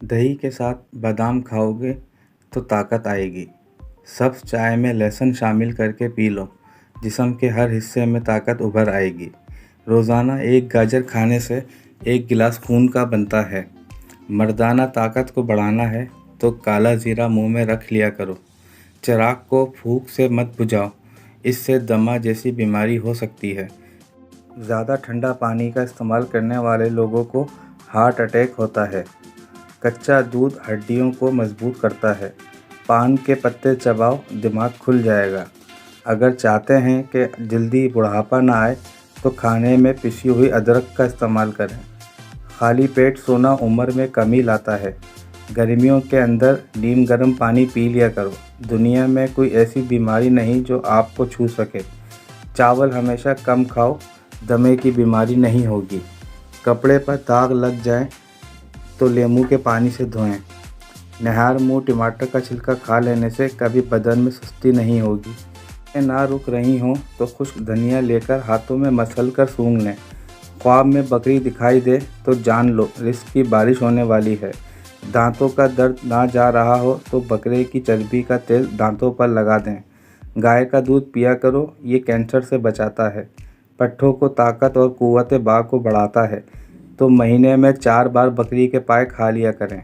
दही के साथ बादाम खाओगे तो ताकत आएगी। सब्ज़ चाय में लहसुन शामिल करके पी लो, जिस्म के हर हिस्से में ताकत उभर आएगी। रोज़ाना एक गाजर खाने से 1 गिलास खून का बनता है। मर्दाना ताकत को बढ़ाना है तो काला ज़ीरा मुंह में रख लिया करो। चिराग को फूंक से मत बुझाओ, इससे दमा जैसी बीमारी हो सकती है। ज़्यादा ठंडा पानी का इस्तेमाल करने वाले लोगों को हार्ट अटैक होता है। कच्चा दूध हड्डियों को मजबूत करता है। पान के पत्ते चबाओ, दिमाग खुल जाएगा। अगर चाहते हैं कि जल्दी बुढ़ापा ना आए तो खाने में पिसी हुई अदरक का इस्तेमाल करें। खाली पेट सोना उम्र में कमी लाता है। गर्मियों के अंदर नीम गर्म पानी पी लिया करो। दुनिया में कोई ऐसी बीमारी नहीं जो आपको छू सके। चावल हमेशा कम खाओ, दमे की बीमारी नहीं होगी। कपड़े पर दाग लग जाए तो नींबू के पानी से धोएं। निहार मुँह टमाटर का छिलका खा लेने से कभी बदन में सुस्ती नहीं होगी। ना रुक रही हो तो खुश्क धनिया लेकर हाथों में मसल कर सूंघ लें। ख्वाब में बकरी दिखाई दे तो जान लो रिस्क की बारिश होने वाली है। दांतों का दर्द ना जा रहा हो तो बकरे की चर्बी का तेल दांतों पर लगा दें। गाय का दूध पिया करो, ये कैंसर से बचाता है। पट्ठों को ताकत और कुव्वत बाह को बढ़ाता है, तो महीने में 4 बार बकरी के पाए खा लिया करें।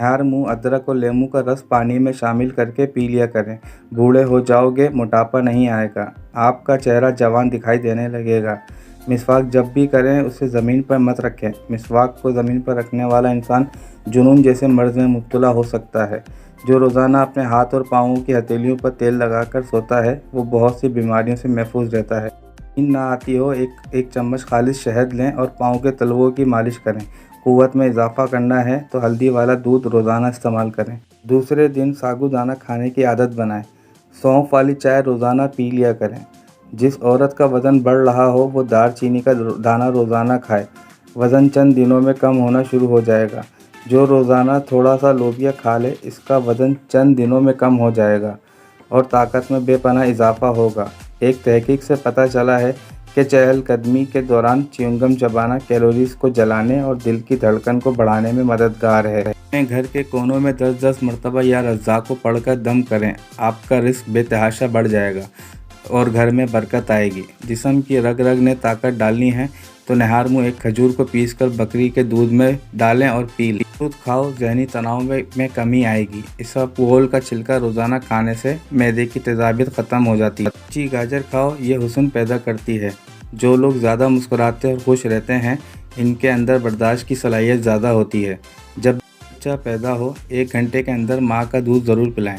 हर मुँह अदरक और नींबू का रस पानी में शामिल करके पी लिया करें। बूढ़े हो जाओगे, मोटापा नहीं आएगा, आपका चेहरा जवान दिखाई देने लगेगा। मिसवाक जब भी करें उसे ज़मीन पर मत रखें। मिसवाक को ज़मीन पर रखने वाला इंसान जुनून जैसे मर्ज़ में मुब्तला हो सकता है। जो रोज़ाना अपने हाथ और पाँवों की हथेलियों पर तेल लगाकर सोता है वो बहुत सी बीमारियों से महफूज रहता है। नींद ना आती हो, एक चम्मच खालिश शहद लें और पाँव के तलवों की मालिश करें। कुव्वत में इजाफा करना है तो हल्दी वाला दूध रोज़ाना इस्तेमाल करें। दूसरे दिन साबूदाना खाने की आदत बनाएं। सौंफ वाली चाय रोज़ाना पी लिया करें। जिस औरत का वज़न बढ़ रहा हो वो दालचीनी का दाना रोज़ाना खाए। वज़न चंद दिनों में कम होना शुरू हो जाएगा। जो रोज़ाना थोड़ा सा लोबिया खा ले, इसका वज़न चंद दिनों में कम हो जाएगा और ताकत में बेपनाह इजाफा होगा। एक तहकीक से पता चला है कि चहलकदमी के दौरान च्युइंगम चबाना कैलोरीज को जलाने और दिल की धड़कन को बढ़ाने में मददगार है। अपने घर के कोनों में 10-10 मरतबा या रज़्ज़ाक़ को पढ़कर दम करें। आपका रिस्क बेतहाशा बढ़ जाएगा और घर में बरकत आएगी। जिस्म की रग रग ने ताकत डालनी है तो निहार मुँह एक खजूर को पीसकर बकरी के दूध में डालें और पी लें। दूध खाओ, जहनी तनाव में कमी आएगी। इसबगोल का छिलका रोज़ाना खाने से मैदे की तेज़ाबियत ख़त्म हो जाती है। कच्ची गाजर खाओ, ये हुस्न पैदा करती है। जो लोग ज़्यादा मुस्कुराते और खुश रहते हैं, इनके अंदर बर्दाश्त की सलाहियत ज़्यादा होती है। जब बच्चा पैदा हो 1 घंटे के अंदर माँ का दूध ज़रूर पिलाएं।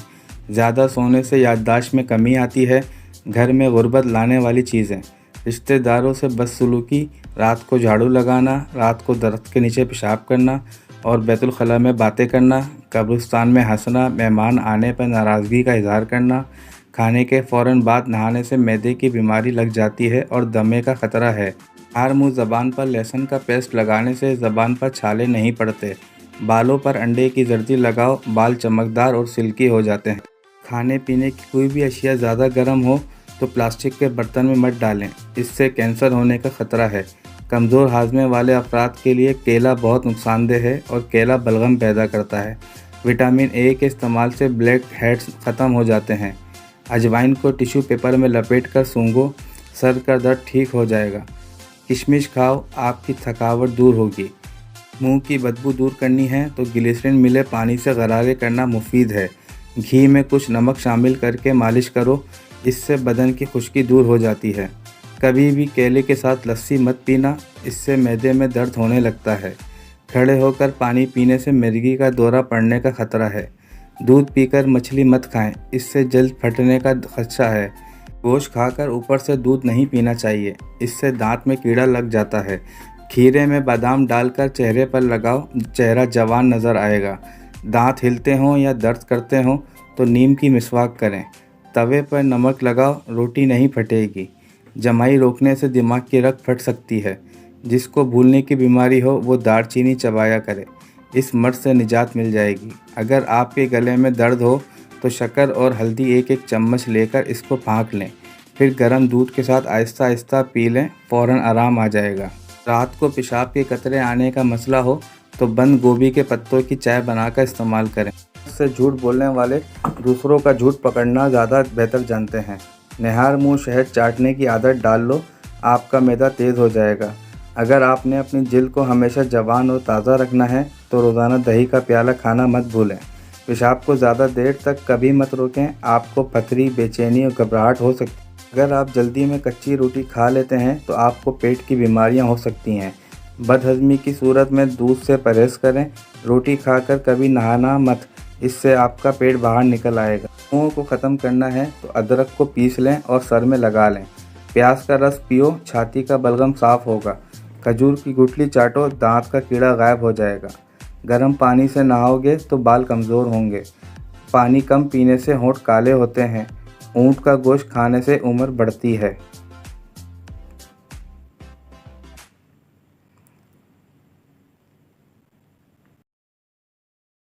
ज़्यादा सोने से याददाश्त में कमी आती है। घर में गुर्बत लाने वाली चीज़ें, रिश्तेदारों से बदसलूकी, रात को झाड़ू लगाना, रात को दरख्त के नीचे पेशाब करना और बैतुल खला में बातें करना, कब्रिस्तान में हंसना, मेहमान आने पर नाराज़गी का इजहार करना। खाने के फ़ौरन बाद नहाने से मैदे की बीमारी लग जाती है और दमे का ख़तरा है। हर मुँह ज़बान पर लहसुन का पेस्ट लगाने से ज़बान पर छाले नहीं पड़ते। बालों पर अंडे की जर्दी लगाओ, बाल चमकदार और सिल्की हो जाते हैं। खाने पीने की कोई भी अशिया ज़्यादा गर्म हो तो प्लास्टिक के बर्तन में मत डालें, इससे कैंसर होने का ख़तरा है। कमज़ोर हाजमे वाले अफराद के लिए केला बहुत नुकसानदेह है और केला बलगम पैदा करता है। विटामिन ए के इस्तेमाल से ब्लैक हेड्स ख़त्म हो जाते हैं। अजवाइन को टिश्यू पेपर में लपेट कर सूंघो, सर का दर्द ठीक हो जाएगा। किशमिश खाओ, आपकी थकावट दूर होगी। मुंह की बदबू दूर करनी है तो ग्लिसरीन मिले पानी से गरारे करना मुफीद है। घी में कुछ नमक शामिल करके मालिश करो, इससे बदन की खुश्की दूर हो जाती है। कभी भी केले के साथ लस्सी मत पीना, इससे मैदे में दर्द होने लगता है। खड़े होकर पानी पीने से मिर्गी का दौरा पड़ने का ख़तरा है। दूध पीकर मछली मत खाएं, इससे जल्द फटने का खदशा है। गोश्त खाकर ऊपर से दूध नहीं पीना चाहिए, इससे दांत में कीड़ा लग जाता है। खीरे में बादाम डालकर चेहरे पर लगाओ, चेहरा जवान नज़र आएगा। दांत हिलते हों या दर्द करते हों तो नीम की मिसवाक करें। तवे पर नमक लगाओ, रोटी नहीं फटेगी। जमाई रोकने से दिमाग की रग फट सकती है। जिसको भूलने की बीमारी हो वो दालचीनी चबाया करे, इस मर्ज से निजात मिल जाएगी। अगर आपके गले में दर्द हो तो शक्कर और हल्दी 1-1 चम्मच लेकर इसको फाँक लें, फिर गर्म दूध के साथ आहिस्ता आहिस्ता पी लें, फ़ौरन आराम आ जाएगा। रात को पेशाब के कतरे आने का मसला हो तो बंद गोभी के पत्तों की चाय बनाकर इस्तेमाल करें। इससे झूठ बोलने वाले दूसरों का झूठ पकड़ना ज़्यादा बेहतर जानते हैं। निहार मुँह शहद चाटने की आदत डाल लो, आपका मैदा तेज़ हो जाएगा। अगर आपने अपनी जिल्द को हमेशा जवान और ताज़ा रखना है तो रोज़ाना दही का प्याला खाना मत भूलें। पेशाब को ज़्यादा देर तक कभी मत रोकें, आपको पथरी, बेचैनी और घबराहट हो सकती है। अगर आप जल्दी में कच्ची रोटी खा लेते हैं तो आपको पेट की बीमारियां हो सकती हैं। बदहज़मी की सूरत में दूध से परहेज़ करें। रोटी खाकर कभी नहाना मत, इससे आपका पेट बाहर निकल आएगा। मुँह को ख़त्म करना है तो अदरक को पीस लें और सर में लगा लें। प्याज का रस पियो, छाती का बलगम साफ़ होगा। खजूर की गुठली चाटो, दांत का कीड़ा गायब हो जाएगा। गर्म पानी से नहाओगे तो बाल कमज़ोर होंगे। पानी कम पीने से होंठ काले होते हैं। ऊँट का गोश्त खाने से उम्र बढ़ती है।